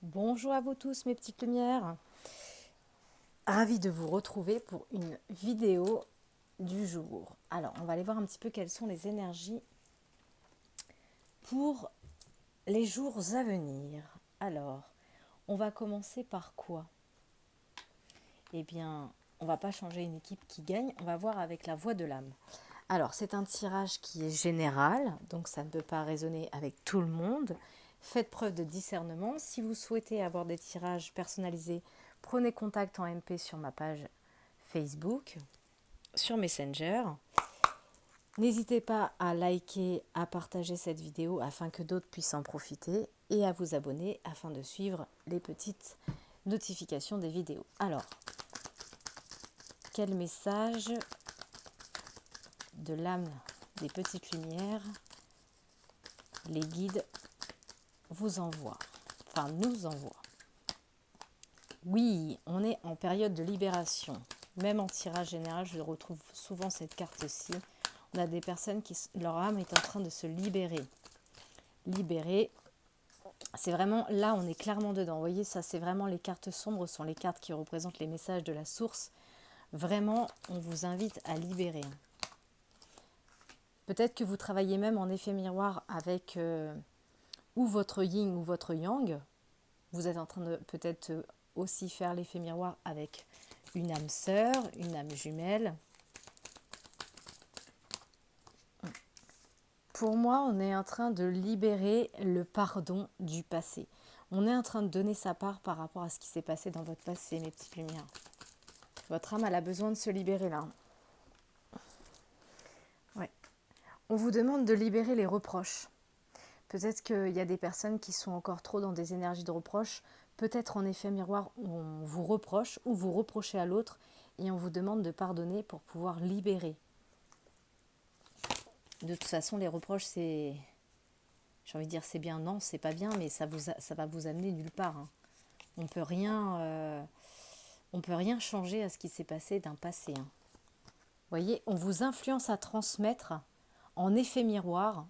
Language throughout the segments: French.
Bonjour à vous tous mes petites lumières, ravie de vous retrouver pour une vidéo du jour. Alors on va aller voir un petit peu quelles sont les énergies pour les jours à venir. Alors on va commencer par quoi? Eh bien on va pas changer une équipe qui gagne, on va voir avec la voix de l'âme. Alors c'est un tirage qui est général, donc ça ne peut pas résonner avec tout le monde. Faites preuve de discernement. Si vous souhaitez avoir des tirages personnalisés, prenez contact en MP sur ma page Facebook, sur Messenger. N'hésitez pas à liker, à partager cette vidéo afin que d'autres puissent en profiter et à vous abonner afin de suivre les petites notifications des vidéos. Alors, quel message de l'âme des petites lumières les guides vous envoient, enfin nous envoient? Oui, on est en période de libération. Même en tirage général, je retrouve souvent cette carte-ci. On a des personnes qui, leur âme est en train de se libérer. Libérer, c'est vraiment, là on est clairement dedans. Vous voyez, ça c'est vraiment les cartes sombres, sont les cartes qui représentent les messages de la source. Vraiment, on vous invite à libérer. Peut-être que vous travaillez même en effet miroir avec ou votre yin ou votre yang. Vous êtes en train de peut-être aussi faire l'effet miroir avec une âme sœur, une âme jumelle. Pour moi, on est en train de libérer le pardon du passé. On est en train de donner sa part par rapport à ce qui s'est passé dans votre passé, mes petites lumières. Votre âme, elle a besoin de se libérer là. Ouais. On vous demande de libérer les reproches. Peut-être qu'il y a des personnes qui sont encore trop dans des énergies de reproche. Peut-être en effet miroir, on vous reproche ou vous reprochez à l'autre et on vous demande de pardonner pour pouvoir libérer. De toute façon, les reproches, c'est... J'ai envie de dire c'est bien, non, c'est pas bien, mais ça va vous amener nulle part. Hein. On peut rien changer à ce qui s'est passé d'un passé. Hein. Vous voyez, on vous influence à transmettre en effet miroir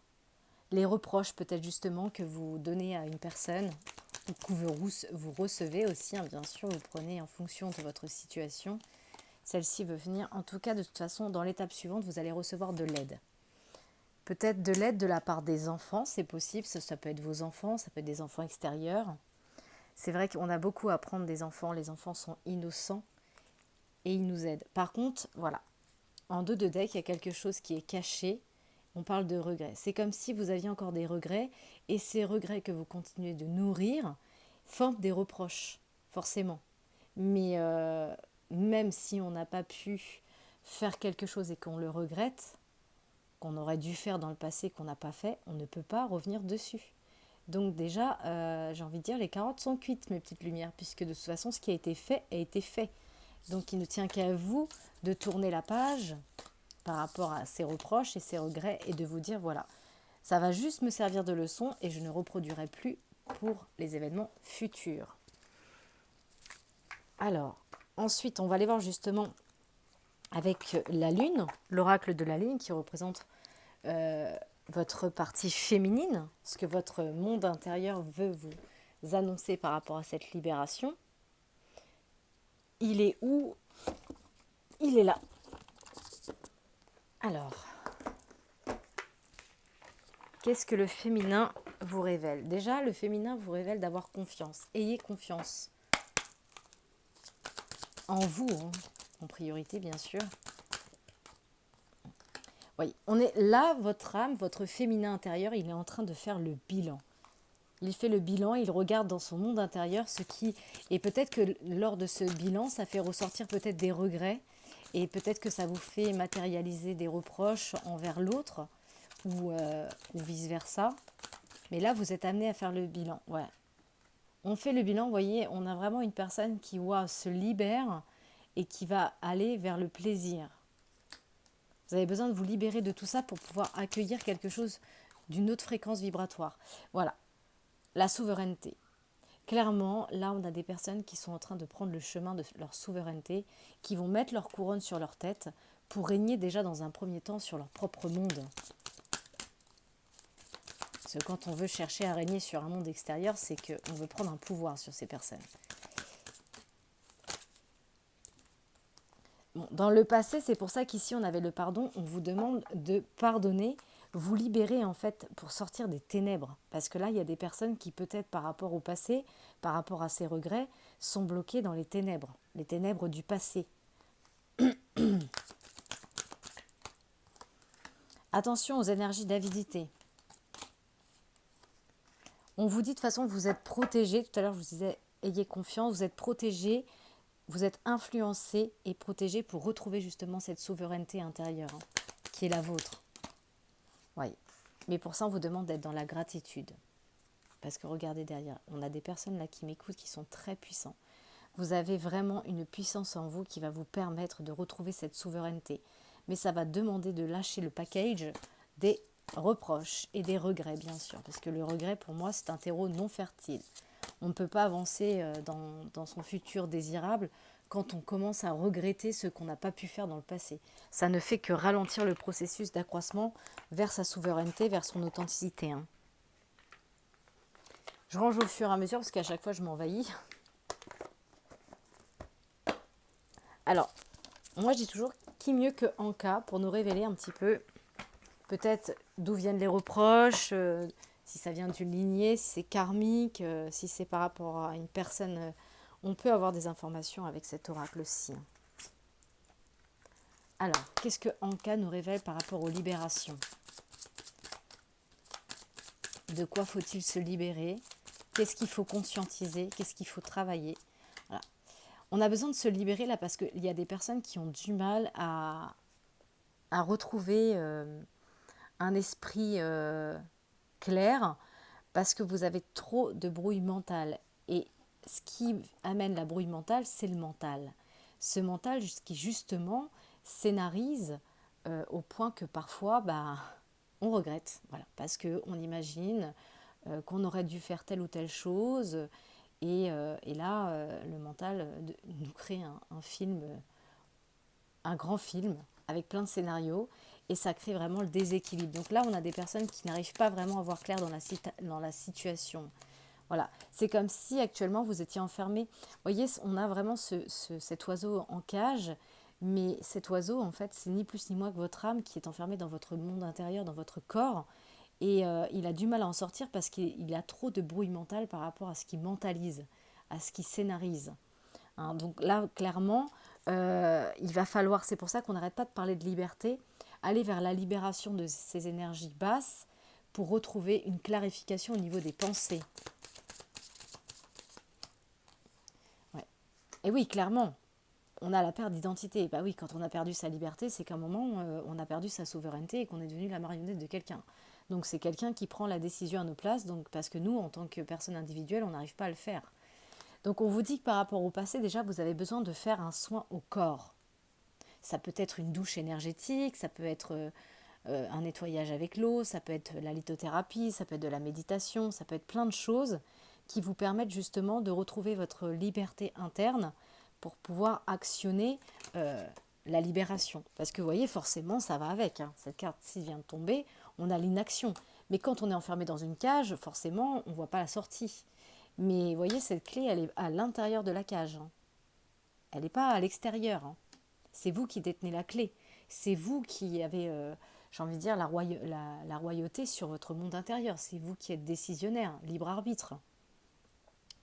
les reproches peut-être justement que vous donnez à une personne ou que vous recevez aussi, hein, bien sûr, vous prenez en fonction de votre situation. Celle-ci veut venir, en tout cas de toute façon, dans l'étape suivante, vous allez recevoir de l'aide. Peut-être de l'aide de la part des enfants, c'est possible, ça peut être vos enfants, ça peut être des enfants extérieurs. C'est vrai qu'on a beaucoup à apprendre des enfants, les enfants sont innocents et ils nous aident. Par contre, voilà, en dos de deck, il y a quelque chose qui est caché, on parle de regrets. C'est comme si vous aviez encore des regrets et ces regrets que vous continuez de nourrir forment des reproches, forcément. Mais même si on n'a pas pu faire quelque chose et qu'on le regrette, qu'on aurait dû faire dans le passé qu'on n'a pas fait, on ne peut pas revenir dessus. Donc déjà, j'ai envie de dire, les carottes sont cuites, mes petites lumières, puisque de toute façon, ce qui a été fait a été fait. Donc il ne tient qu'à vous de tourner la page par rapport à ces reproches et ces regrets et de vous dire, voilà, ça va juste me servir de leçon et je ne reproduirai plus pour les événements futurs. Alors, ensuite, on va aller voir justement avec la Lune, l'oracle de la Lune qui représente votre partie féminine, ce que votre monde intérieur veut vous annoncer par rapport à cette libération. Il est où? Il est là. Alors, qu'est-ce que le féminin vous révèle? Déjà, le féminin vous révèle d'avoir confiance. Ayez confiance en vous, hein, en priorité bien sûr. Oui, on est là, votre âme, votre féminin intérieur, il est en train de faire le bilan. Il fait le bilan, il regarde dans son monde intérieur ce qui... Et peut-être que lors de ce bilan, ça fait ressortir peut-être des regrets et peut-être que ça vous fait matérialiser des reproches envers l'autre ou vice-versa. Mais là, vous êtes amené à faire le bilan. Ouais. On fait le bilan, vous voyez, on a vraiment une personne qui se libère et qui va aller vers le plaisir. Vous avez besoin de vous libérer de tout ça pour pouvoir accueillir quelque chose d'une autre fréquence vibratoire. Voilà, la souveraineté. Clairement, là, on a des personnes qui sont en train de prendre le chemin de leur souveraineté, qui vont mettre leur couronne sur leur tête pour régner déjà dans un premier temps sur leur propre monde. Parce que quand on veut chercher à régner sur un monde extérieur, c'est qu'on veut prendre un pouvoir sur ces personnes. Bon, dans le passé, c'est pour ça qu'ici on avait le pardon. On vous demande de pardonner, vous libérer en fait pour sortir des ténèbres. Parce que là, il y a des personnes qui peut-être par rapport au passé, par rapport à ces regrets, sont bloquées dans les ténèbres du passé. Attention aux énergies d'avidité. On vous dit de toute façon, vous êtes protégé. Tout à l'heure, je vous disais, ayez confiance, vous êtes protégé, vous êtes influencé et protégé pour retrouver justement cette souveraineté intérieure qui est la vôtre. Oui. Mais pour ça, on vous demande d'être dans la gratitude. Parce que regardez derrière, on a des personnes là qui m'écoutent qui sont très puissants. Vous avez vraiment une puissance en vous qui va vous permettre de retrouver cette souveraineté. Mais ça va demander de lâcher le package des reproches et des regrets, bien sûr. Parce que le regret, pour moi, c'est un terreau non fertile. On ne peut pas avancer dans son futur désirable quand on commence à regretter ce qu'on n'a pas pu faire dans le passé. Ça ne fait que ralentir le processus d'accroissement vers sa souveraineté, vers son authenticité. Je range au fur et à mesure parce qu'à chaque fois, je m'envahis. Alors, moi, je dis toujours, qui mieux que Anka pour nous révéler un petit peu, peut-être d'où viennent les reproches, si ça vient d'une lignée, si c'est karmique, si c'est par rapport à une personne. On peut avoir des informations avec cet oracle-ci. Alors, qu'est-ce que Anka nous révèle par rapport aux libérations? De quoi faut-il se libérer? Qu'est-ce qu'il faut conscientiser? Qu'est-ce qu'il faut travailler? Voilà. On a besoin de se libérer là parce qu'il y a des personnes qui ont du mal à retrouver un esprit clair parce que vous avez trop de brouille mentale. Et ce qui amène la brouille mentale, c'est le mental. Ce mental qui justement scénarise au point que parfois on regrette. Voilà, parce qu'on imagine qu'on aurait dû faire telle ou telle chose. Et là, le mental nous crée un film, un grand film avec plein de scénarios. Et ça crée vraiment le déséquilibre. Donc là, on a des personnes qui n'arrivent pas vraiment à voir clair dans la situation. Voilà, c'est comme si actuellement vous étiez enfermé. Vous voyez, on a vraiment cet oiseau en cage, mais cet oiseau, en fait, c'est ni plus ni moins que votre âme qui est enfermée dans votre monde intérieur, dans votre corps. Et il a du mal à en sortir parce qu'il a trop de brouille mentale par rapport à ce qu'il mentalise, à ce qu'il scénarise. Donc là, clairement, il va falloir, c'est pour ça qu'on n'arrête pas de parler de liberté, aller vers la libération de ces énergies basses pour retrouver une clarification au niveau des pensées. Ouais. Et oui, clairement, on a la perte d'identité. Bah oui, quand on a perdu sa liberté, c'est qu'à un moment, on a perdu sa souveraineté et qu'on est devenu la marionnette de quelqu'un. Donc c'est quelqu'un qui prend la décision à nos places, donc, parce que nous, en tant que personne individuelle, on n'arrive pas à le faire. Donc on vous dit que par rapport au passé, déjà, vous avez besoin de faire un soin au corps. Ça peut être une douche énergétique, ça peut être un nettoyage avec l'eau, ça peut être la lithothérapie, ça peut être de la méditation, ça peut être plein de choses qui vous permettent justement de retrouver votre liberté interne pour pouvoir actionner la libération. Parce que vous voyez, forcément, ça va avec. Cette carte-ci vient de tomber, on a l'inaction. Mais quand on est enfermé dans une cage, forcément, on ne voit pas la sortie. Mais vous voyez, cette clé, elle est à l'intérieur de la cage. Elle n'est pas à l'extérieur. C'est vous qui détenez la clé. C'est vous qui avez, j'ai envie de dire, la royauté sur votre monde intérieur. C'est vous qui êtes décisionnaire, libre arbitre,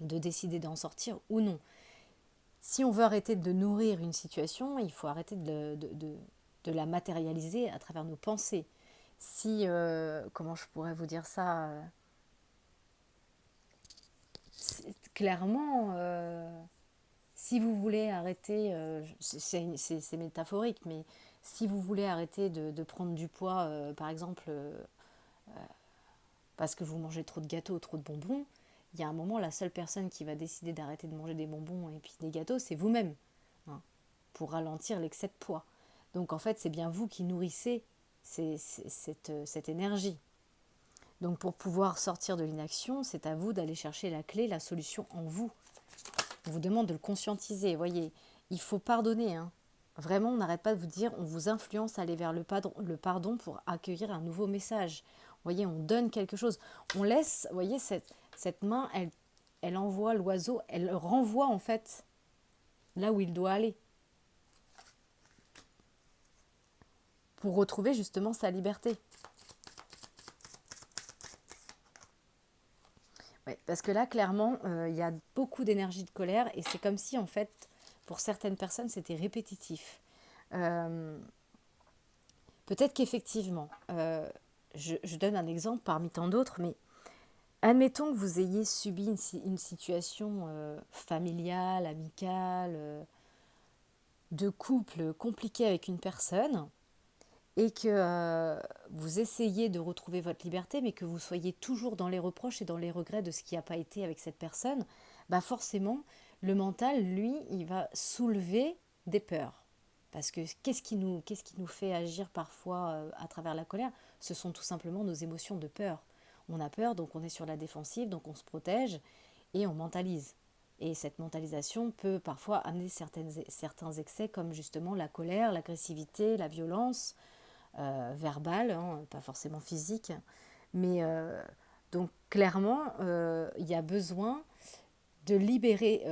de décider d'en sortir ou non. Si on veut arrêter de nourrir une situation, il faut arrêter de la matérialiser à travers nos pensées. Si, comment je pourrais vous dire ça clairement, si vous voulez arrêter, c'est métaphorique, mais si vous voulez arrêter de prendre du poids, par exemple, parce que vous mangez trop de gâteaux, trop de bonbons, il y a un moment, la seule personne qui va décider d'arrêter de manger des bonbons et puis des gâteaux, c'est vous-même, pour ralentir l'excès de poids. Donc en fait, c'est bien vous qui nourrissez cette énergie. Donc pour pouvoir sortir de l'inaction, c'est à vous d'aller chercher la clé, la solution en vous. On vous demande de le conscientiser. Voyez, il faut pardonner. Vraiment, on n'arrête pas de vous dire, on vous influence à aller vers le pardon pour accueillir un nouveau message. voyez, on donne quelque chose. On laisse, vous voyez, cette main, elle envoie l'oiseau, elle le renvoie en fait là où il doit aller pour retrouver justement sa liberté. Ouais, parce que là, clairement, il y a beaucoup d'énergie de colère et c'est comme si, en fait, pour certaines personnes, c'était répétitif. Euh, Peut-être qu'effectivement, je donne un exemple parmi tant d'autres, mais admettons que vous ayez subi une situation familiale, amicale, de couple compliquée avec une personne et que vous essayez de retrouver votre liberté, mais que vous soyez toujours dans les reproches et dans les regrets de ce qui n'a pas été avec cette personne, bah forcément, le mental, lui, il va soulever des peurs. Parce que qu'est-ce qui nous fait agir parfois à travers la colère? Ce sont tout simplement nos émotions de peur. On a peur, donc on est sur la défensive, donc on se protège et on mentalise. Et cette mentalisation peut parfois amener certains excès comme justement la colère, l'agressivité, la violence, verbale, hein, pas forcément physique. Mais donc clairement, il y a besoin de libérer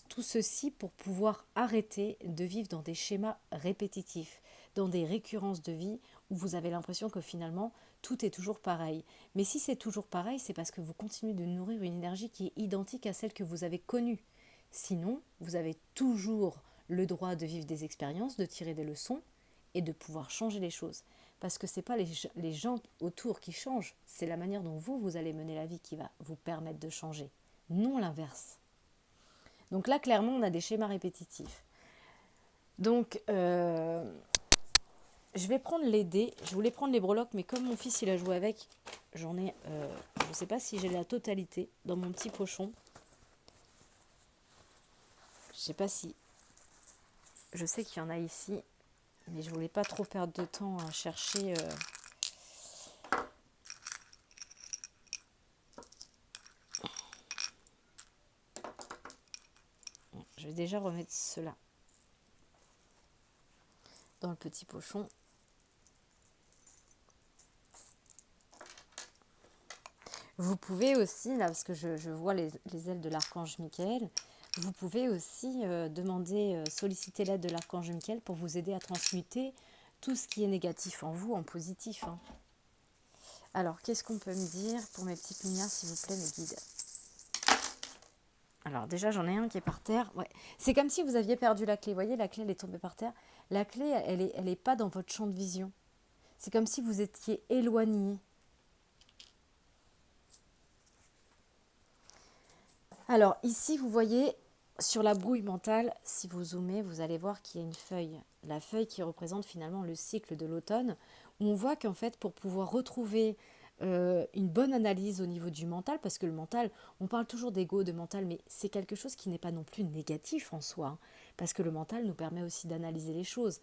tout ceci pour pouvoir arrêter de vivre dans des schémas répétitifs, dans des récurrences de vie où vous avez l'impression que finalement tout est toujours pareil. Mais si c'est toujours pareil, c'est parce que vous continuez de nourrir une énergie qui est identique à celle que vous avez connue. Sinon, vous avez toujours le droit de vivre des expériences, de tirer des leçons et de pouvoir changer les choses. Parce que ce n'est pas les gens autour qui changent, c'est la manière dont vous allez mener la vie qui va vous permettre de changer, non l'inverse. Donc là, clairement, on a des schémas répétitifs. Donc, je vais prendre les dés. Je voulais prendre les breloques, mais comme mon fils, il a joué avec, j'en ai, je ne sais pas si j'ai la totalité dans mon petit pochon. Je ne sais pas si... Je sais qu'il y en a ici, mais je voulais pas trop perdre de temps à chercher... Je vais déjà remettre cela dans le petit pochon. Vous pouvez aussi, là, parce que je vois les ailes de l'archange Michael, vous pouvez aussi demander, solliciter l'aide de l'archange Michael pour vous aider à transmuter tout ce qui est négatif en vous en positif. Hein. Alors, qu'est-ce qu'on peut me dire pour mes petites lumières, s'il vous plaît, mes guides? Alors, déjà, j'en ai un qui est par terre. Ouais. C'est comme si vous aviez perdu la clé. Vous voyez, la clé, elle est tombée par terre. La clé, elle est pas dans votre champ de vision. C'est comme si vous étiez éloigné. Alors ici, vous voyez, sur la brouille mentale, si vous zoomez, vous allez voir qu'il y a une feuille. La feuille qui représente finalement le cycle de l'automne, où on voit qu'en fait, pour pouvoir retrouver une bonne analyse au niveau du mental, parce que le mental, on parle toujours d'ego, de mental, mais c'est quelque chose qui n'est pas non plus négatif en soi, hein, parce que le mental nous permet aussi d'analyser les choses.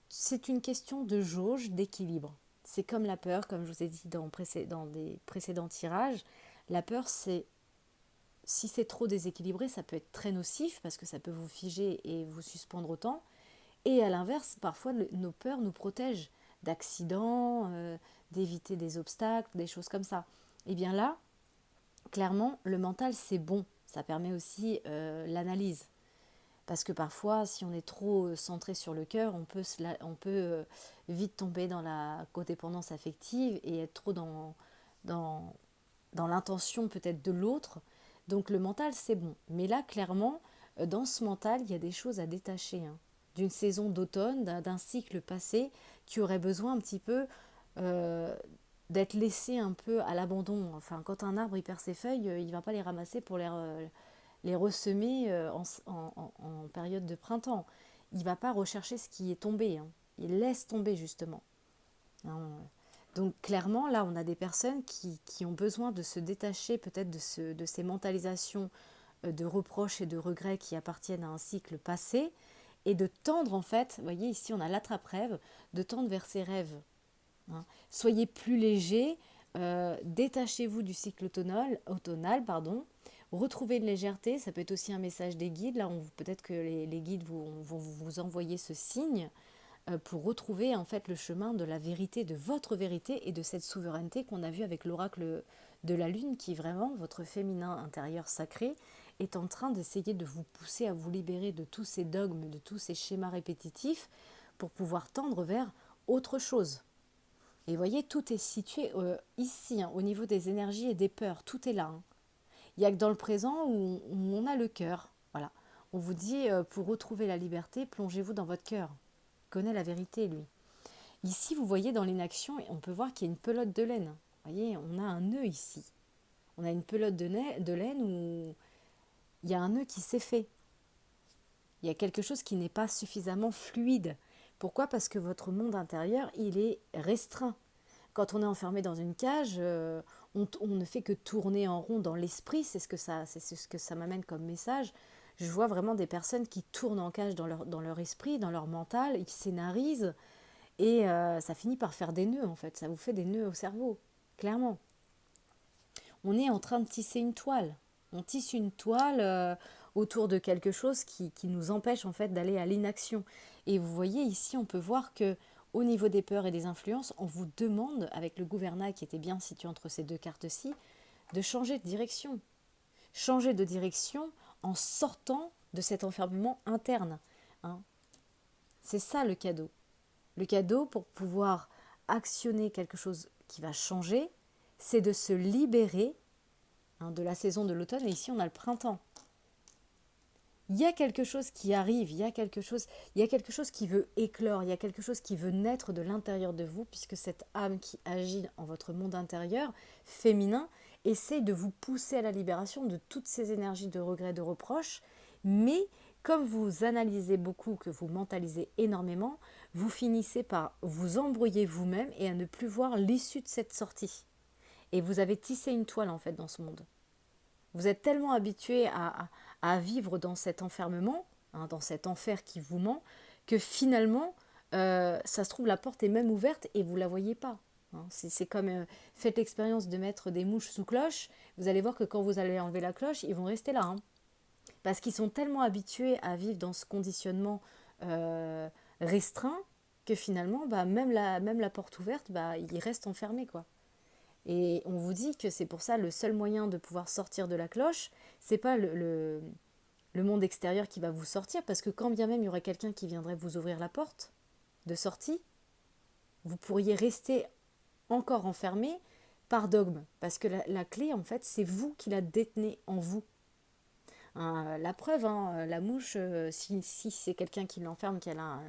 C'est une question de jauge, d'équilibre. C'est comme la peur, comme je vous ai dit dans des précédents tirages. La peur, c'est si c'est trop déséquilibré, ça peut être très nocif parce que ça peut vous figer et vous suspendre au temps. Et à l'inverse, parfois, nos peurs nous protègent d'accidents, d'éviter des obstacles, des choses comme ça. Et bien là, clairement, le mental, c'est bon. Ça permet aussi l'analyse. Parce que parfois, si on est trop centré sur le cœur, on peut vite tomber dans la codépendance affective et être trop dans, dans l'intention peut-être de l'autre. Donc le mental, c'est bon. Mais là, clairement, dans ce mental, il y a des choses à détacher. Hein. D'une saison d'automne, d'un cycle passé, qui aurait besoin un petit peu euh, d'être laissé un peu à l'abandon. Enfin, quand un arbre il perd ses feuilles, il ne va pas les ramasser pour les ressemer en période de printemps. Il ne va pas rechercher ce qui est tombé. Hein. Il laisse tomber justement. Hein. Donc clairement, là, on a des personnes qui ont besoin de se détacher peut-être de ces mentalisations de reproches et de regrets qui appartiennent à un cycle passé et de tendre en fait, vous voyez ici on a l'attrape-rêve, de tendre vers ses rêves. Hein. Soyez plus léger, détachez-vous du cycle automnal, retrouvez une légèreté, ça peut être aussi un message des guides, là peut-être que les guides vont vous envoyer ce signe. pour retrouver en fait le chemin de la vérité, de votre vérité et de cette souveraineté qu'on a vue avec l'oracle de la lune qui vraiment, votre féminin intérieur sacré, est en train d'essayer de vous pousser à vous libérer de tous ces dogmes, de tous ces schémas répétitifs pour pouvoir tendre vers autre chose. Et vous voyez, tout est situé ici, hein, au niveau des énergies et des peurs, tout est là. Hein. Il n'y a que dans le présent où on a le cœur. Voilà. On vous dit, pour retrouver la liberté, plongez-vous dans votre cœur. Il connaît la vérité, lui. Ici, vous voyez, dans l'inaction, on peut voir qu'il y a une pelote de laine. Vous voyez, on a un nœud ici. On a une pelote de laine où il y a un nœud qui s'est fait. Il y a quelque chose qui n'est pas suffisamment fluide. Pourquoi ? Parce que votre monde intérieur, il est restreint. Quand on est enfermé dans une cage, on ne fait que tourner en rond dans l'esprit, c'est ce que ça m'amène comme message. Je vois vraiment des personnes qui tournent en cage dans leur esprit, dans leur mental, et qui scénarisent, et ça finit par faire des nœuds en fait, ça vous fait des nœuds au cerveau, clairement. On est en train de tisser une toile, on tisse une toile autour de quelque chose qui nous empêche en fait d'aller à l'inaction. Et vous voyez ici, on peut voir que au niveau des peurs et des influences, on vous demande, avec le gouvernail qui était bien situé entre ces deux cartes-ci, de changer de direction. Changer de direction en sortant de cet enfermement interne. Hein. C'est ça le cadeau. Le cadeau pour pouvoir actionner quelque chose qui va changer, c'est de se libérer de la saison de l'automne. Et ici, on a le printemps. Il y a quelque chose qui arrive, il y a quelque chose qui veut éclore, il y a quelque chose qui veut naître de l'intérieur de vous, puisque cette âme qui agit en votre monde intérieur, féminin, essaie de vous pousser à la libération de toutes ces énergies de regret, de reproche, mais comme vous analysez beaucoup, que vous mentalisez énormément, vous finissez par vous embrouiller vous-même et à ne plus voir l'issue de cette sortie. Et vous avez tissé une toile en fait dans ce monde. Vous êtes tellement habitué à vivre dans cet enfermement, hein, dans cet enfer qui vous ment, que finalement, ça se trouve, la porte est même ouverte et vous ne la voyez pas. Hein. C'est comme, faites l'expérience de mettre des mouches sous cloche, vous allez voir que quand vous allez enlever la cloche, ils vont rester là. Hein. Parce qu'ils sont tellement habitués à vivre dans ce conditionnement restreint, que finalement, même la porte ouverte, ils restent enfermés, quoi. Et on vous dit que c'est pour ça le seul moyen de pouvoir sortir de la cloche, c'est pas le monde extérieur qui va vous sortir, parce que quand bien même il y aurait quelqu'un qui viendrait vous ouvrir la porte de sortie, vous pourriez rester encore enfermé par dogme, parce que la clé, en fait, c'est vous qui la détenez en vous. Hein, la preuve, hein, la mouche, si c'est quelqu'un qui l'enferme, qu'elle a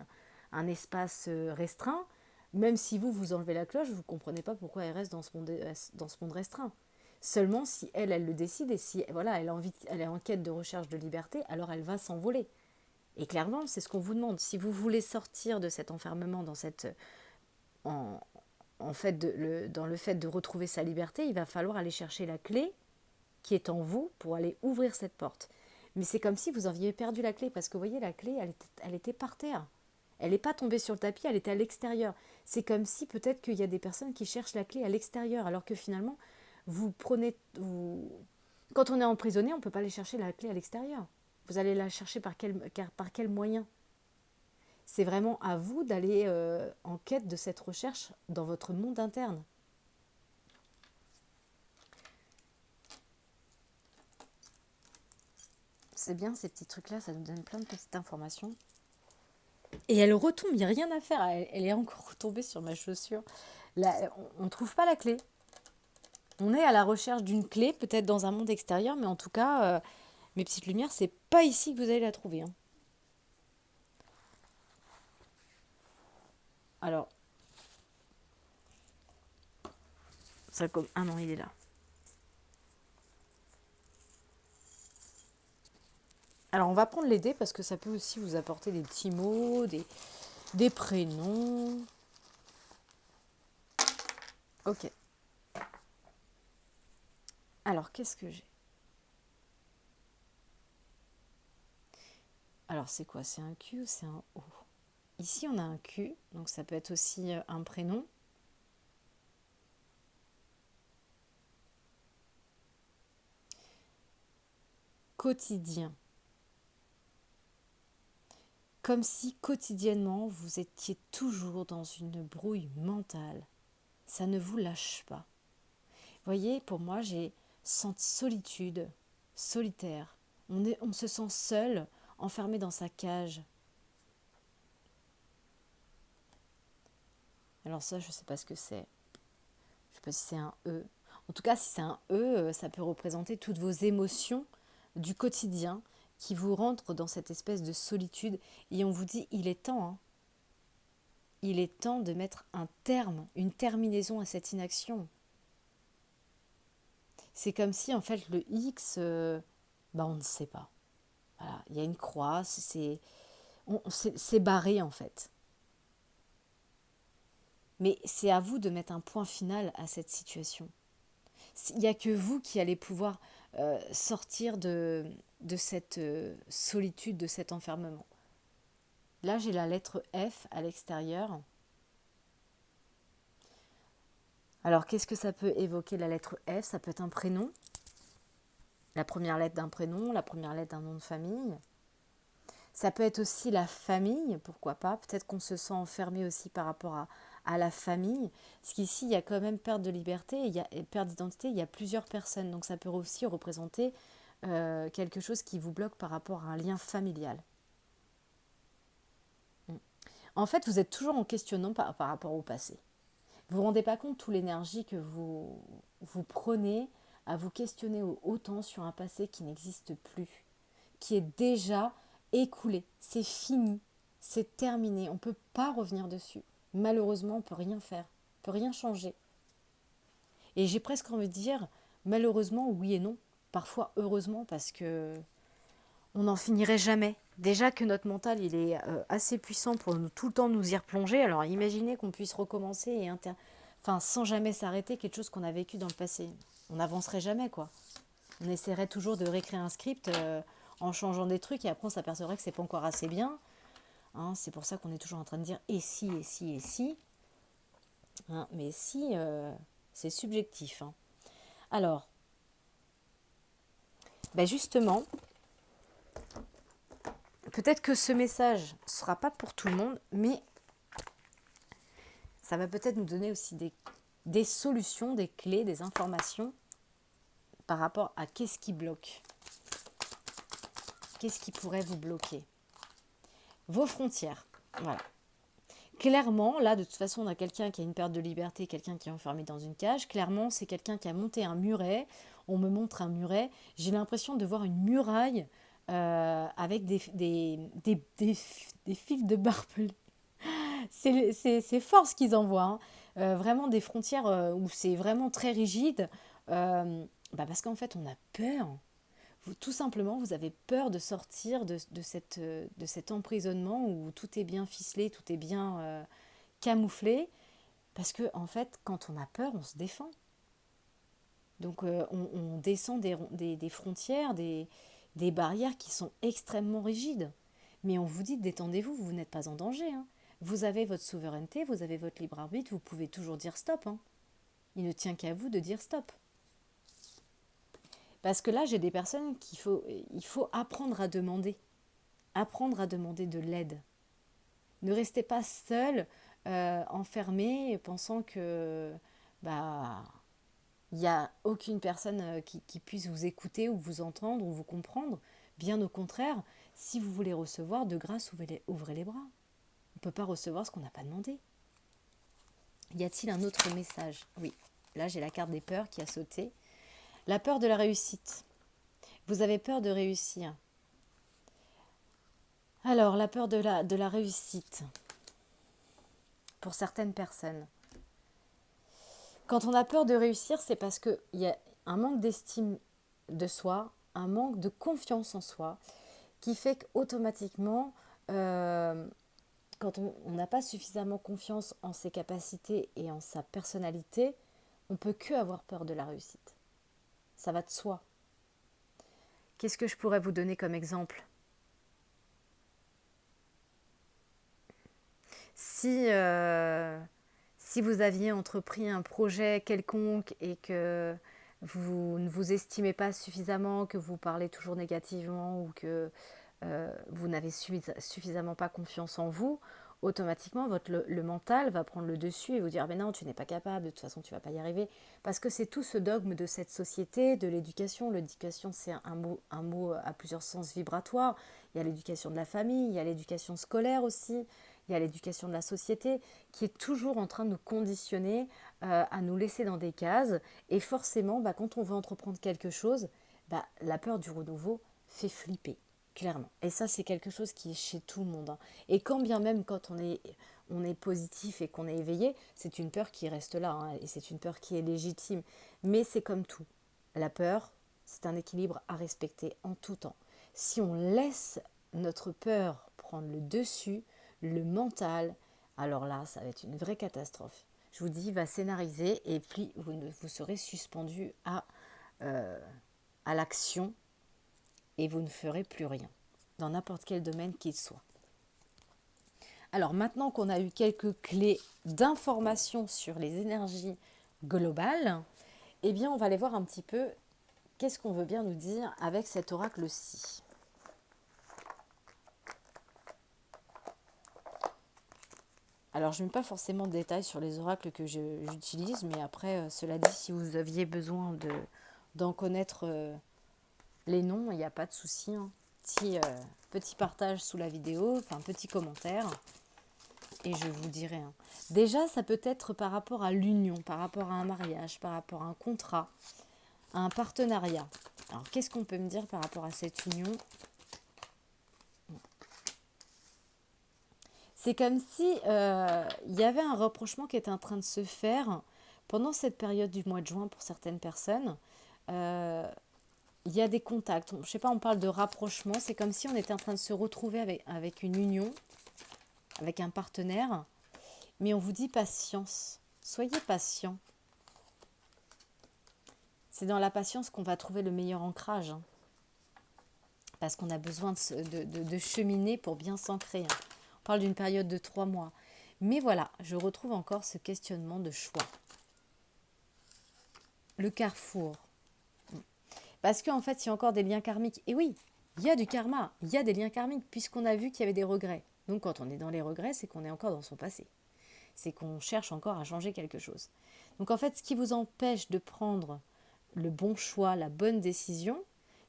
un espace restreint, même si vous enlevez la cloche, vous ne comprenez pas pourquoi elle reste dans ce monde restreint. Seulement si elle le décide et si voilà, elle est en quête de recherche de liberté, alors elle va s'envoler. Et clairement, c'est ce qu'on vous demande. Si vous voulez sortir de cet enfermement, en, dans le fait de retrouver sa liberté, il va falloir aller chercher la clé qui est en vous pour aller ouvrir cette porte. Mais c'est comme si vous aviez perdu la clé, parce que vous voyez, la clé, elle était par terre. Elle n'est pas tombée sur le tapis, elle était à l'extérieur. C'est comme si peut-être qu'il y a des personnes qui cherchent la clé à l'extérieur, alors que finalement, quand on est emprisonné, on ne peut pas aller chercher la clé à l'extérieur. Vous allez la chercher par quel moyen ? C'est vraiment à vous d'aller en quête de cette recherche dans votre monde interne. C'est bien ces petits trucs-là, ça nous donne plein de petites informations. Et elle retombe, il n'y a rien à faire, elle est encore retombée sur ma chaussure. Là, on ne trouve pas la clé. On est à la recherche d'une clé, peut-être dans un monde extérieur, mais en tout cas, mes petites lumières, c'est pas ici que vous allez la trouver. Hein. Alors, ça comme... Ah non, il est là. Alors, on va prendre les dés parce que ça peut aussi vous apporter des petits mots, des prénoms. Ok. Alors, qu'est-ce que j'ai ? Alors, c'est quoi ? C'est un Q ou c'est un O ? Ici, on a un Q, donc ça peut être aussi un prénom. Quotidien. comme si quotidiennement vous étiez toujours dans une brouille mentale. Ça ne vous lâche pas. Vous voyez, pour moi, j'ai senti solitude, solitaire. On se sent seul, enfermé dans sa cage. Alors ça, je ne sais pas ce que c'est. Je ne sais pas si c'est un E. En tout cas, si c'est un E, ça peut représenter toutes vos émotions du quotidien qui vous rentrent dans cette espèce de solitude. Et on vous dit, il est temps, hein. Il est temps de mettre un terme, une terminaison à cette inaction. C'est comme si, en fait, le X, on ne sait pas. Voilà, il y a une croix, c'est barré, en fait. Mais c'est à vous de mettre un point final à cette situation. Il n'y a que vous qui allez pouvoir sortir de cette solitude, de cet enfermement. Là, j'ai la lettre F à l'extérieur. Alors, qu'est-ce que ça peut évoquer, la lettre F? Ça peut être un prénom, la première lettre d'un prénom, la première lettre d'un nom de famille. Ça peut être aussi la famille, pourquoi pas. Peut-être qu'on se sent enfermé aussi par rapport à la famille. Parce qu'ici, il y a quand même perte de liberté, et perte d'identité, il y a plusieurs personnes. Donc ça peut aussi représenter quelque chose qui vous bloque par rapport à un lien familial. En fait, vous êtes toujours en questionnant par rapport au passé. Vous ne vous rendez pas compte de toute l'énergie que vous prenez à vous questionner autant sur un passé qui n'existe plus, qui est déjà écoulé, c'est fini, c'est terminé, on ne peut pas revenir dessus. Malheureusement, on ne peut rien faire, on ne peut rien changer. Et j'ai presque envie de dire, malheureusement, oui et non. Parfois, heureusement, parce que on n'en finirait jamais. Déjà que notre mental, il est assez puissant pour tout le temps nous y replonger. Alors imaginez qu'on puisse recommencer sans jamais s'arrêter quelque chose qu'on a vécu dans le passé. On n'avancerait jamais, quoi. On essaierait toujours de réécrire un script en changeant des trucs et après on s'apercevrait que c'est pas encore assez bien. Hein, c'est pour ça qu'on est toujours en train de dire et si, et si, et si. Hein, mais si, c'est subjectif. Hein. Alors, justement, peut-être que ce message ne sera pas pour tout le monde, mais ça va peut-être nous donner aussi des solutions, des clés, des informations par rapport à qu'est-ce qui bloque. Qu'est-ce qui pourrait vous bloquer? Vos frontières. Voilà. Clairement, là, de toute façon, on a quelqu'un qui a une perte de liberté, quelqu'un qui est enfermé dans une cage. Clairement, c'est quelqu'un qui a monté un muret. On me montre un muret. J'ai l'impression de voir une muraille avec des fils de barbelés. C'est fort ce qu'ils envoient. Hein. Vraiment des frontières où c'est vraiment très rigide. Parce qu'en fait, on a peur. Tout simplement, vous avez peur de sortir de cet emprisonnement où tout est bien ficelé, tout est bien camouflé. Parce que, en fait, quand on a peur, on se défend. Donc, on descend des frontières, des barrières qui sont extrêmement rigides. Mais on vous dit, détendez-vous, vous n'êtes pas en danger. Hein. Vous avez votre souveraineté, vous avez votre libre arbitre, vous pouvez toujours dire stop. Hein. Il ne tient qu'à vous de dire stop. Parce que là, j'ai des personnes il faut apprendre à demander. Apprendre à demander de l'aide. Ne restez pas seul, enfermé, pensant que il n'y a aucune personne qui puisse vous écouter ou vous entendre ou vous comprendre. Bien au contraire, si vous voulez recevoir, de grâce, ouvrez les bras. On ne peut pas recevoir ce qu'on n'a pas demandé. Y a-t-il un autre message? Oui, là j'ai la carte des peurs qui a sauté. La peur de la réussite. Vous avez peur de réussir. Alors, la peur de la réussite. Pour certaines personnes. Quand on a peur de réussir, c'est parce qu'il y a un manque d'estime de soi, un manque de confiance en soi, qui fait qu'automatiquement, quand on n'a pas suffisamment confiance en ses capacités et en sa personnalité, on ne peut que avoir peur de la réussite. Ça va de soi. Qu'est-ce que je pourrais vous donner comme exemple? Si vous aviez entrepris un projet quelconque et que vous ne vous estimez pas suffisamment, que vous parlez toujours négativement ou que vous n'avez suffisamment pas confiance en vous, automatiquement le mental va prendre le dessus et vous dire mais non, tu n'es pas capable, de toute façon tu ne vas pas y arriver, parce que c'est tout ce dogme de cette société, de l'éducation. L'éducation, c'est un mot à plusieurs sens vibratoires. Il y a l'éducation de la famille, il y a l'éducation scolaire aussi, il y a l'éducation de la société qui est toujours en train de nous conditionner à nous laisser dans des cases. Et forcément, quand on veut entreprendre quelque chose, la peur du renouveau fait flipper, clairement. Et ça, c'est quelque chose qui est chez tout le monde, hein. Et quand bien même quand on est positif et qu'on est éveillé, c'est une peur qui reste là, hein, et c'est une peur qui est légitime. Mais c'est comme tout. La peur, c'est un équilibre à respecter en tout temps. Si on laisse notre peur prendre le dessus, le mental, alors là, ça va être une vraie catastrophe. Je vous dis, il va scénariser et puis vous serez suspendu à l'action et vous ne ferez plus rien, dans n'importe quel domaine qu'il soit. Alors maintenant qu'on a eu quelques clés d'information sur les énergies globales, eh bien on va aller voir un petit peu qu'est-ce qu'on veut bien nous dire avec cet oracle-ci. Alors je ne mets pas forcément de détails sur les oracles que j'utilise, mais après, cela dit, si vous aviez besoin d'en connaître les noms, il n'y a pas de souci, hein. Petit partage sous la vidéo, enfin petit commentaire, et je vous dirai, hein. Déjà, ça peut être par rapport à l'union, par rapport à un mariage, par rapport à un contrat, à un partenariat. Alors, qu'est-ce qu'on peut me dire par rapport à cette union ? C'est comme si il y avait un rapprochement qui était en train de se faire pendant cette période du mois de juin pour certaines personnes. Il y a des contacts. Je ne sais pas, on parle de rapprochement. C'est comme si on était en train de se retrouver avec une union, avec un partenaire. Mais on vous dit patience. Soyez patient. C'est dans la patience qu'on va trouver le meilleur ancrage, hein. Parce qu'on a besoin de cheminer pour bien s'ancrer, hein. On parle d'une période de 3 mois. Mais voilà, je retrouve encore ce questionnement de choix. Le carrefour. Parce qu'en fait, il y a encore des liens karmiques. Et oui, il y a du karma, il y a des liens karmiques, puisqu'on a vu qu'il y avait des regrets. Donc quand on est dans les regrets, c'est qu'on est encore dans son passé. C'est qu'on cherche encore à changer quelque chose. Donc en fait, ce qui vous empêche de prendre le bon choix, la bonne décision,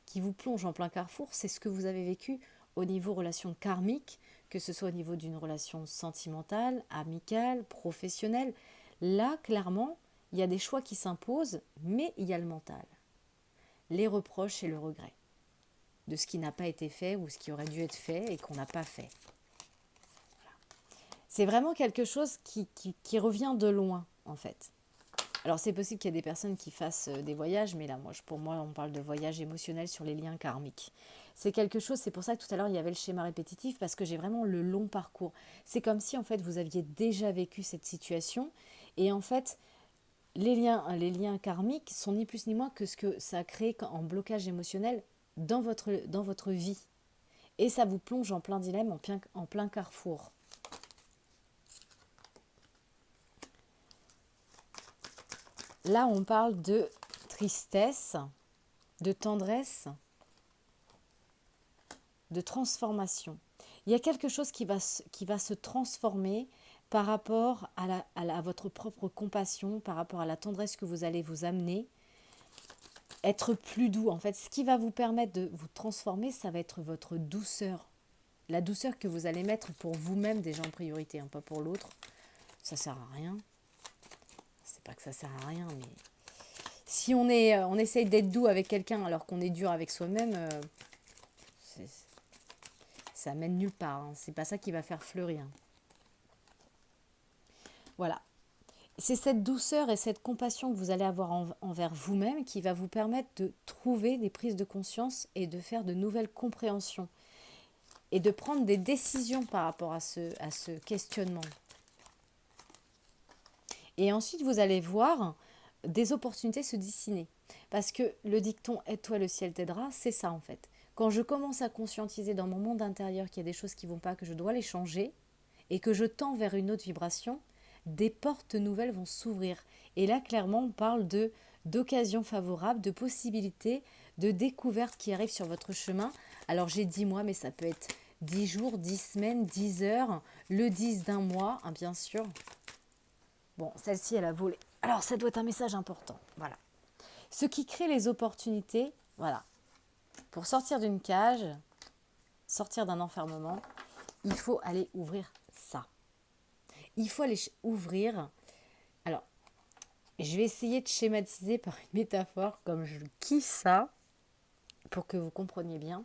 qui vous plonge en plein carrefour, c'est ce que vous avez vécu au niveau relation karmique, que ce soit au niveau d'une relation sentimentale, amicale, professionnelle. Là, clairement, il y a des choix qui s'imposent, mais il y a le mental. Les reproches et le regret de ce qui n'a pas été fait ou ce qui aurait dû être fait et qu'on n'a pas fait. Voilà. C'est vraiment quelque chose qui revient de loin, en fait. Alors, c'est possible qu'il y ait des personnes qui fassent des voyages, mais là, pour moi, on parle de voyage émotionnel sur les liens karmiques. C'est quelque chose, c'est pour ça que tout à l'heure, il y avait le schéma répétitif, parce que j'ai vraiment le long parcours. C'est comme si, en fait, vous aviez déjà vécu cette situation, et en fait, les liens karmiques sont ni plus ni moins que ce que ça a créé en blocage émotionnel dans votre vie. Et ça vous plonge en plein dilemme, en plein carrefour. Là, on parle de tristesse, de tendresse, de transformation. Il y a quelque chose qui va se transformer par rapport à votre propre compassion, par rapport à la tendresse que vous allez vous amener. Être plus doux, en fait, ce qui va vous permettre de vous transformer, ça va être votre douceur. La douceur que vous allez mettre pour vous-même déjà en priorité, hein, pas pour l'autre. Ça sert à rien. C'est pas que ça sert à rien, mais si on essaye d'être doux avec quelqu'un alors qu'on est dur avec soi-même, ça mène nulle part, hein. C'est pas ça qui va faire fleurir. Voilà. C'est cette douceur et cette compassion que vous allez avoir envers vous-même qui va vous permettre de trouver des prises de conscience et de faire de nouvelles compréhensions et de prendre des décisions par rapport à ce questionnement. Et ensuite, vous allez voir des opportunités se dessiner. Parce que le dicton « aide-toi, le ciel t'aidera », c'est ça en fait. Quand je commence à conscientiser dans mon monde intérieur qu'il y a des choses qui ne vont pas, que je dois les changer, et que je tends vers une autre vibration, des portes nouvelles vont s'ouvrir. Et là, clairement, on parle d'occasions favorables, de possibilités de découvertes qui arrivent sur votre chemin. Alors j'ai 10 mois, mais ça peut être 10 jours, 10 semaines, 10 heures, le 10 d'un mois, hein, bien sûr. Bon, celle-ci, elle a volé. Alors ça doit être un message important. Voilà. Ce qui crée les opportunités, voilà. Pour sortir d'une cage, sortir d'un enfermement, il faut aller ouvrir ça. Il faut aller ouvrir. Alors, je vais essayer de schématiser par une métaphore, comme je kiffe ça, pour que vous compreniez bien.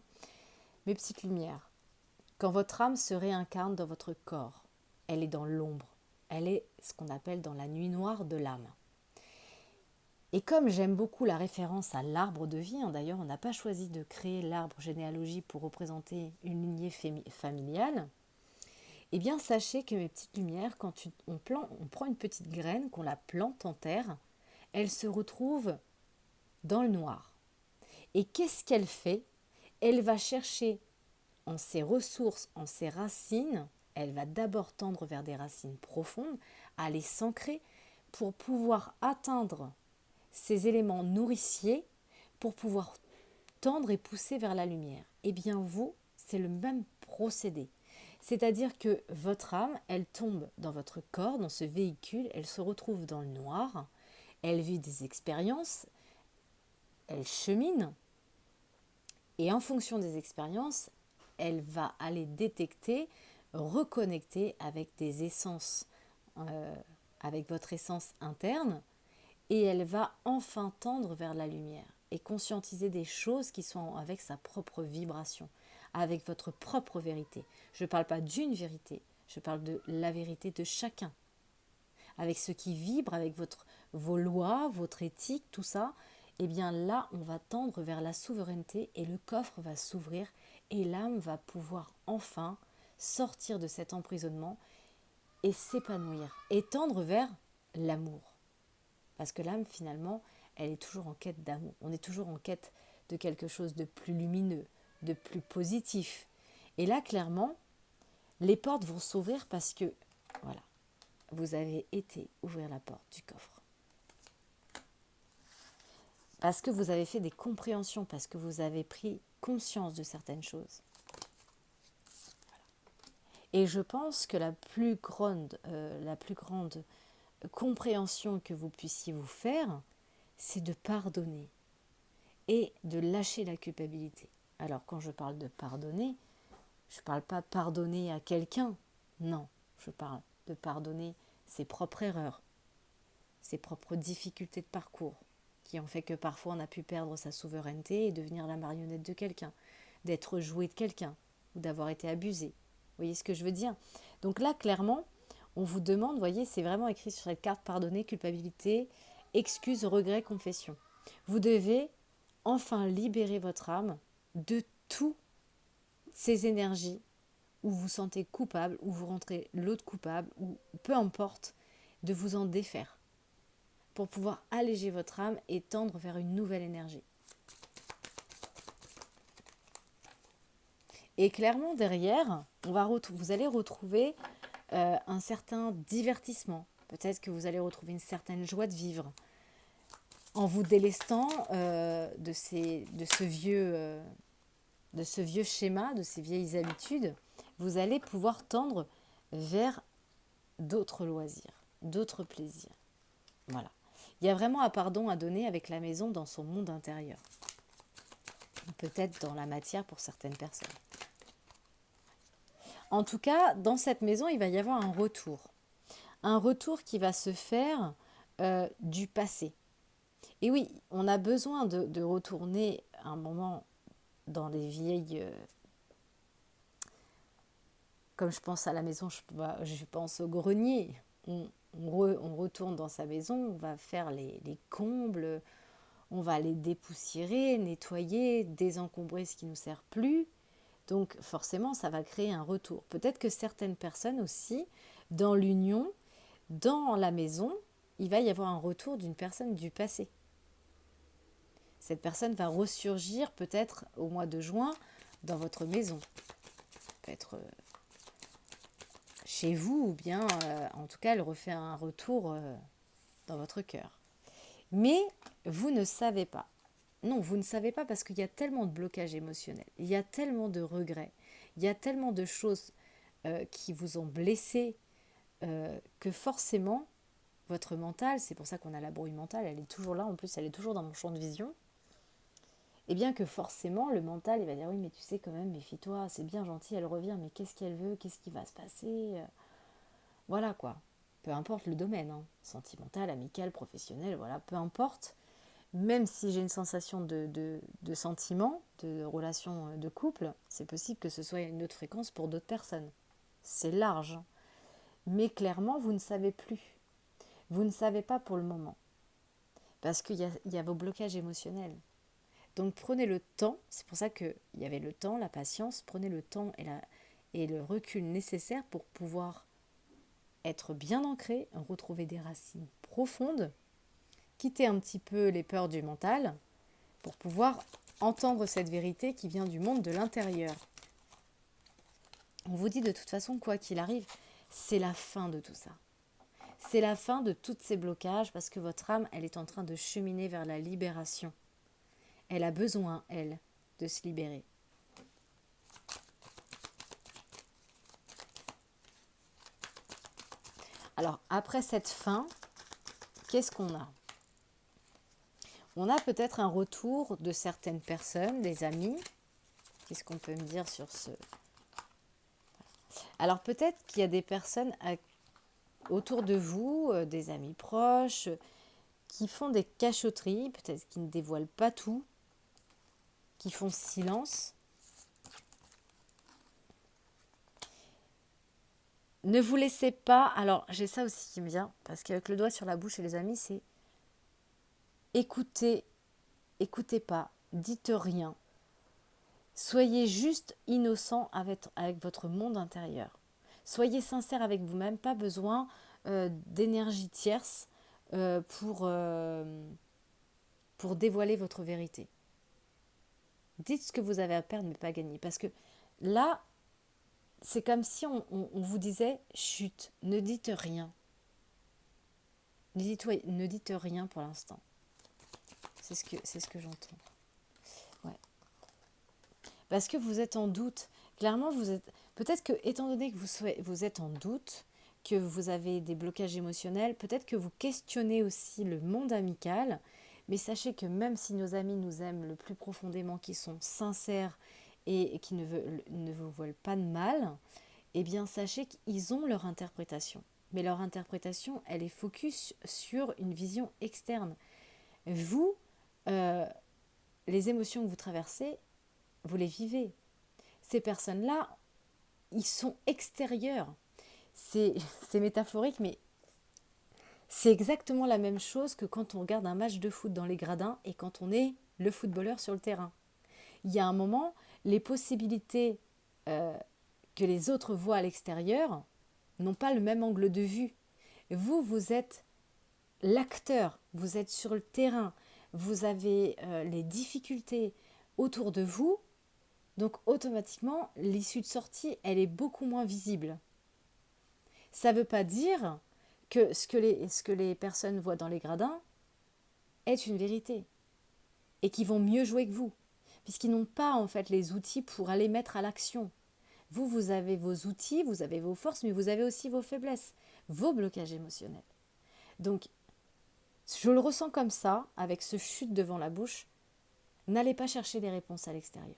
Mes petites lumières. Quand votre âme se réincarne dans votre corps, elle est dans l'ombre. Elle est ce qu'on appelle dans la nuit noire de l'âme. Et comme j'aime beaucoup la référence à l'arbre de vie, hein, d'ailleurs on n'a pas choisi de créer l'arbre généalogie pour représenter une lignée familiale, eh bien sachez que mes petites lumières, quand on prend une petite graine, qu'on la plante en terre, elle se retrouve dans le noir. Et qu'est-ce qu'elle fait? Elle va chercher en ses ressources, en ses racines, elle va d'abord tendre vers des racines profondes, aller s'ancrer pour pouvoir atteindre ces éléments nourriciers pour pouvoir tendre et pousser vers la lumière. Eh bien vous, c'est le même procédé. C'est-à-dire que votre âme, elle tombe dans votre corps, dans ce véhicule, elle se retrouve dans le noir, elle vit des expériences, elle chemine, et en fonction des expériences, elle va aller détecter, reconnecter avec des essences, avec votre essence interne, et elle va enfin tendre vers la lumière et conscientiser des choses qui sont avec sa propre vibration, avec votre propre vérité. Je ne parle pas d'une vérité, je parle de la vérité de chacun. Avec ce qui vibre, avec vos lois, votre éthique, tout ça, eh bien là, on va tendre vers la souveraineté et le coffre va s'ouvrir et l'âme va pouvoir enfin sortir de cet emprisonnement et s'épanouir et tendre vers l'amour. Parce que l'âme, finalement, elle est toujours en quête d'amour. On est toujours en quête de quelque chose de plus lumineux, de plus positif. Et là, clairement, les portes vont s'ouvrir parce que, voilà, vous avez été ouvrir la porte du coffre. Parce que vous avez fait des compréhensions, parce que vous avez pris conscience de certaines choses. Et je pense que la plus grande compréhension que vous puissiez vous faire, c'est de pardonner et de lâcher la culpabilité. Alors quand je parle de pardonner, je ne parle pas de pardonner à quelqu'un, non, je parle de pardonner ses propres erreurs, ses propres difficultés de parcours, qui ont fait que parfois on a pu perdre sa souveraineté et devenir la marionnette de quelqu'un, d'être joué de quelqu'un ou d'avoir été abusé. Vous voyez ce que je veux dire? Donc là, clairement, on vous demande, vous voyez, c'est vraiment écrit sur cette carte, pardonner, culpabilité, excuse, regret, confession. Vous devez enfin libérer votre âme de toutes ces énergies où vous vous sentez coupable, où vous rentrez l'autre coupable, ou peu importe, de vous en défaire pour pouvoir alléger votre âme et tendre vers une nouvelle énergie. Et clairement, derrière, vous allez retrouver un certain divertissement. Peut-être que vous allez retrouver une certaine joie de vivre en vous délestant de ce vieux schéma, de ces vieilles habitudes. Vous allez pouvoir tendre vers d'autres loisirs, d'autres plaisirs. Voilà. Il y a vraiment un pardon à donner avec la maison dans son monde intérieur. Peut-être dans la matière pour certaines personnes. En tout cas, dans cette maison, il va y avoir un retour. Un retour qui va se faire du passé. Et oui, on a besoin de retourner un moment dans les vieilles... comme je pense à la maison, je pense au grenier. On retourne dans sa maison, on va faire les combles, on va les dépoussiérer, nettoyer, désencombrer ce qui ne nous sert plus. Donc forcément, ça va créer un retour. Peut-être que certaines personnes aussi, dans l'union, dans la maison, il va y avoir un retour d'une personne du passé. Cette personne va ressurgir peut-être au mois de juin dans votre maison. Peut-être chez vous ou bien, en tout cas, elle refait un retour dans votre cœur. Mais vous ne savez pas. non, vous ne savez pas parce qu'il y a tellement de blocages émotionnels, il y a tellement de regrets, il y a tellement de choses qui vous ont blessé que forcément, votre mental, c'est pour ça qu'on a la brouille mentale, elle est toujours là, en plus elle est toujours dans mon champ de vision, et bien que forcément le mental il va dire oui mais tu sais quand même méfie-toi, c'est bien gentil, elle revient, mais qu'est-ce qu'elle veut, qu'est-ce qui va se passer, voilà quoi. Peu importe le domaine, hein, sentimental, amical, professionnel, voilà, peu importe. Même si j'ai une sensation de sentiment, de relation de couple, c'est possible que ce soit une autre fréquence pour d'autres personnes. C'est large. Mais clairement, vous ne savez plus. Vous ne savez pas pour le moment. Parce qu'il y a vos blocages émotionnels. Donc prenez le temps, c'est pour ça qu'il y avait le temps, la patience, prenez le temps et le recul nécessaire pour pouvoir être bien ancré, retrouver des racines profondes, quitter un petit peu les peurs du mental pour pouvoir entendre cette vérité qui vient du monde de l'intérieur. On vous dit de toute façon, quoi qu'il arrive, c'est la fin de tout ça. C'est la fin de tous ces blocages parce que votre âme, elle est en train de cheminer vers la libération. Elle a besoin, elle, de se libérer. Alors, après cette fin, qu'est-ce qu'on a? On a peut-être un retour de certaines personnes, des amis. Qu'est-ce qu'on peut me dire sur ce? Alors, peut-être qu'il y a des personnes autour de vous, des amis proches, qui font des cachotteries, peut-être qui ne dévoilent pas tout, qui font silence. Ne vous laissez pas... Alors, j'ai ça aussi qui me vient, parce qu'avec le doigt sur la bouche et les amis, c'est écoutez, écoutez pas, dites rien. Soyez juste innocent avec votre monde intérieur. Soyez sincère avec vous-même, pas besoin d'énergie tierce pour dévoiler votre vérité. Dites ce que vous avez à perdre mais pas à gagner. Parce que là, c'est comme si on vous disait chut, ne dites rien. Ne dites rien pour l'instant. C'est ce que j'entends. Ouais. Parce que vous êtes en doute. Clairement, vous êtes. Peut-être que, étant donné que vous êtes en doute, que vous avez des blocages émotionnels, peut-être que vous questionnez aussi le monde amical. Mais sachez que même si nos amis nous aiment le plus profondément, qui sont sincères et qui ne vous veulent pas de mal, eh bien sachez qu'ils ont leur interprétation. Mais leur interprétation, elle est focus sur une vision externe. Vous, euh, les émotions que vous traversez, vous les vivez. Ces personnes-là, ils sont extérieurs. C'est métaphorique, mais c'est exactement la même chose que quand on regarde un match de foot dans les gradins et quand on est le footballeur sur le terrain. Il y a un moment, les possibilités que les autres voient à l'extérieur n'ont pas le même angle de vue. Vous, vous êtes l'acteur, vous êtes sur le terrain, vous avez les difficultés autour de vous, donc automatiquement, l'issue de sortie, elle est beaucoup moins visible. Ça ne veut pas dire que ce que les personnes voient dans les gradins est une vérité et qu'ils vont mieux jouer que vous, puisqu'ils n'ont pas en fait les outils pour aller mettre à l'action. Vous, vous avez vos outils, vous avez vos forces, mais vous avez aussi vos faiblesses, vos blocages émotionnels. Donc, je le ressens comme ça, avec ce chute devant la bouche, n'allez pas chercher des réponses à l'extérieur.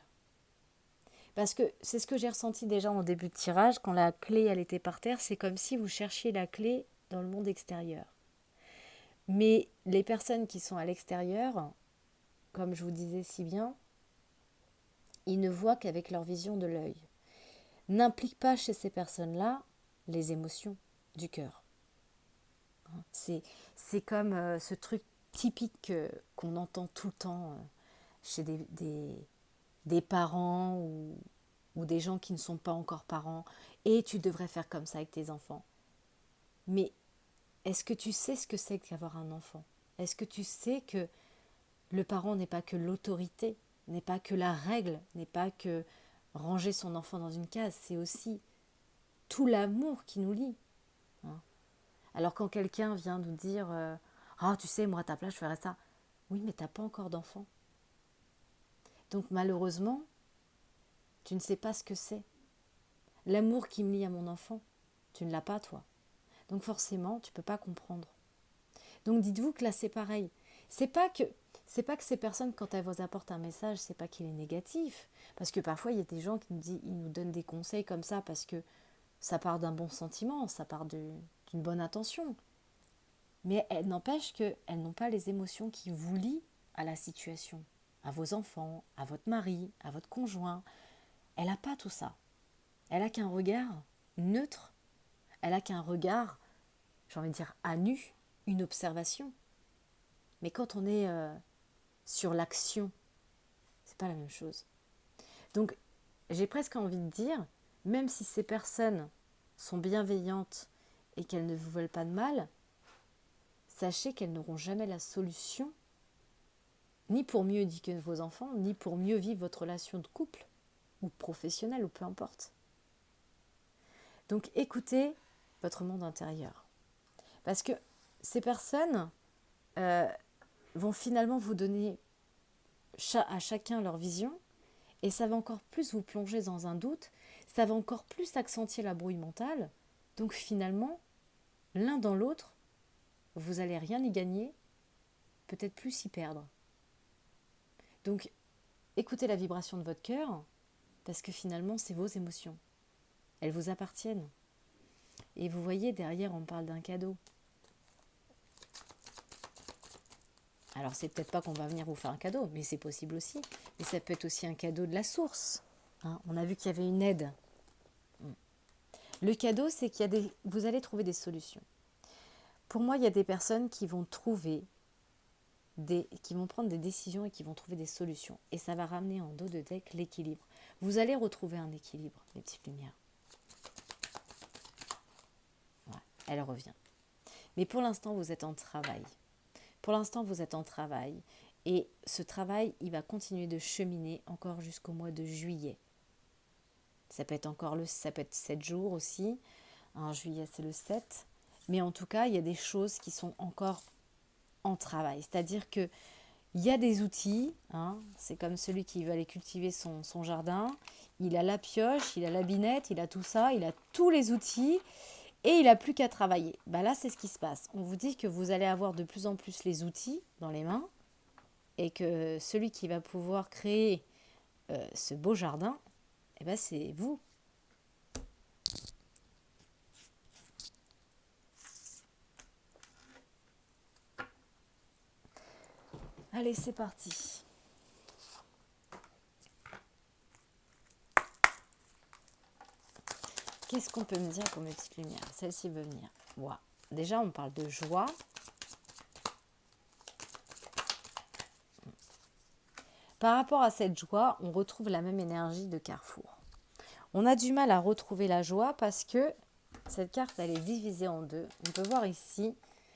Parce que c'est ce que j'ai ressenti déjà en début de tirage, quand la clé elle était par terre, c'est comme si vous cherchiez la clé dans le monde extérieur. Mais les personnes qui sont à l'extérieur, comme je vous disais si bien, ils ne voient qu'avec leur vision de l'œil. N'implique pas chez ces personnes-là les émotions du cœur. C'est comme ce truc typique qu'on entend tout le temps chez des parents ou des gens qui ne sont pas encore parents. Et tu devrais faire comme ça avec tes enfants. Mais est-ce que tu sais ce que c'est qu'avoir un enfant? Est-ce que tu sais que le parent n'est pas que l'autorité, n'est pas que la règle, n'est pas que ranger son enfant dans une case, c'est aussi tout l'amour qui nous lie. Hein. Alors quand quelqu'un vient nous dire ah tu sais moi à ta place je ferais ça, oui mais t'as pas encore d'enfant. Donc malheureusement, tu ne sais pas ce que c'est. L'amour qui me lie à mon enfant, tu ne l'as pas toi. Donc forcément, tu ne peux pas comprendre. Donc dites-vous que là c'est pareil. C'est pas que ces personnes, quand elles vous apportent un message, c'est pas qu'il est négatif. Parce que parfois il y a des gens ils nous donnent des conseils comme ça parce que ça part d'un bon sentiment, ça part d'une bonne intention. Mais elles n'empêchent qu'elles n'ont pas les émotions qui vous lient à la situation, à vos enfants, à votre mari, à votre conjoint. Elle n'a pas tout ça. Elle n'a qu'un regard neutre. Elle n'a qu'un regard, j'ai envie de dire, à nu, une observation. Mais quand on est sur l'action, c'est pas la même chose. Donc, j'ai presque envie de dire, même si ces personnes sont bienveillantes et qu'elles ne vous veulent pas de mal, sachez qu'elles n'auront jamais la solution, ni pour mieux éduquer vos enfants, ni pour mieux vivre votre relation de couple, ou professionnelle, ou peu importe. Donc, écoutez votre monde intérieur. Parce que ces personnes vont finalement vous donner à chacun leur vision, et ça va encore plus vous plonger dans un doute, ça va encore plus accentuer la brouille mentale. Donc finalement, l'un dans l'autre, vous n'allez rien y gagner, peut-être plus y perdre. Donc, écoutez la vibration de votre cœur, parce que finalement, c'est vos émotions. Elles vous appartiennent. Et vous voyez, derrière, on parle d'un cadeau. Alors, c'est peut-être pas qu'on va venir vous faire un cadeau, mais c'est possible aussi. Mais ça peut être aussi un cadeau de la source. Hein, on a vu qu'il y avait une aide. Le cadeau, c'est vous allez trouver des solutions. Pour moi, il y a des personnes qui vont qui vont prendre des décisions et qui vont trouver des solutions. Et ça va ramener en dos de deck l'équilibre. Vous allez retrouver un équilibre, les petites lumières. Ouais, elle revient. Mais pour l'instant, vous êtes en travail. Pour l'instant, vous êtes en travail. Et ce travail, il va continuer de cheminer encore jusqu'au mois de juillet. Ça peut être 7 jours aussi. En juillet, c'est le 7. Mais en tout cas, il y a des choses qui sont encore en travail. C'est-à-dire qu'il y a des outils. Hein, c'est comme celui qui veut aller cultiver son jardin. Il a la pioche, il a la binette, il a tout ça, il a tous les outils. Et il n'a plus qu'à travailler. Bah là, c'est ce qui se passe. On vous dit que vous allez avoir de plus en plus les outils dans les mains et que celui qui va pouvoir créer ce beau jardin, eh ben, c'est vous. Allez, c'est parti. Qu'est-ce qu'on peut me dire comme petite lumière? Celle-ci veut venir. Wow. Déjà, on parle de joie. Par rapport à cette joie, on retrouve la même énergie de Carrefour. On a du mal à retrouver la joie parce que cette carte, elle est divisée en deux. On peut voir ici